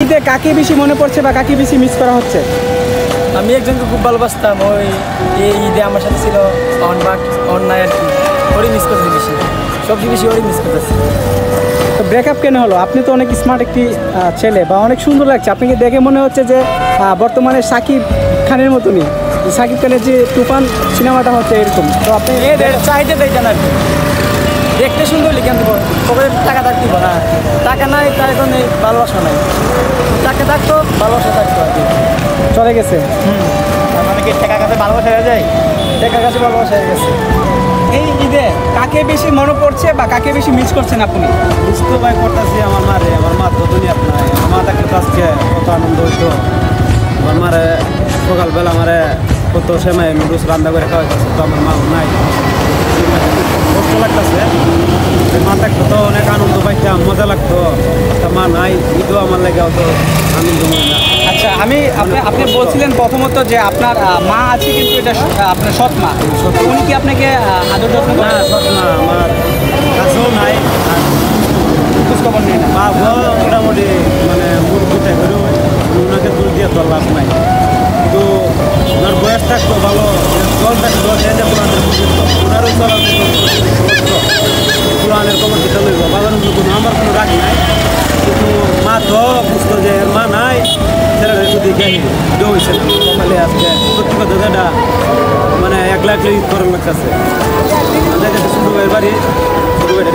ঈদে কাকে বেশি মনে পড়ছে বা কাকে বেশি মিস করা হচ্ছে? আমি একজনকে খুব ভালোবাসতাম, ওই এই ঈদে আমার সাথে ছিল অন্যায় আর কি, ওরই মিস করতেছি বেশি, সবচেয়ে বেশি ওরই মিস করতেছি। তো ব্রেকআপ কেন হলো? আপনি তো অনেক স্মার্ট একটি ছেলে বা অনেক সুন্দর লাগছে আপনাকে দেখে, মনে হচ্ছে যে বর্তমানে শাকিব খানের মতনই, শাকিব খানের যে তুফান সিনেমাটা হচ্ছে এরকম। তো আপনি এদের চাহিদা দেয় না, দেখতে সুন্দর লিখে আনতে পারবো, তবে টাকা থাকতে না, টাকা নাই তাই এখন এই ভালোবাসা নাই, টাকা থাকতো ভালোবাসা থাকতো আর কি। চলে গেছে। তার মানে কি টাকা কাছে ভালোবাসা হয়ে যায়? টাকা কাছে ভালোবাসা হয়ে গেছে। এই ঈদে কাকে বেশি মনে পড়ছে বা কাকে বেশি মিস করছেন আপনি? মিস তো ভাই করতেছি আমার মারে, আমার মা তো দুনিয়াত নাই, আমার মা থাকলে তো আজকে কত আনন্দ হইতো। আমার মারে সকালবেলা আমারে কত সময় নুডলস রান্না করে খাওয়াইতেছে, তো আমার মা নাই, কষ্ট লাগতেছে। মা থাকতো তো অনেক আনন্দ পাইতাম, মজা লাগতো, তা মা নাই, ঈদও আমার লাগে অত আনন্দময় না। আচ্ছা, আপনি বলছিলেন প্রথমত যে আপনার মা আছে, কিন্তু এটা আপনার সৎ মা, উনি কি আপনাকে আদর যত্ন না, সব না, আমার কাছেও নাই, আর খোঁজখবর নেই না? মা মোটামুটি মানে মুরগিটা করেও ওনাকে দূর দিয়ে তো লাভ নাই, কিন্তু ওনার বয়স থাকতো ভালো, জল থাকতো, পুরানের ওনারও পুরানের খবর দিতে লইব, বাবার কোনো আমার কোনো রাগ নাই, কিন্তু মা তো বুঝতো যে মা নাই, ছেলেটা যদি হয়েছে কপালে আজকে সত্যি কথা যেটা মানে একলা একলা ঈদ করার লাগতেছে। সুন্দর বাড়ি ছোটো বাড়ি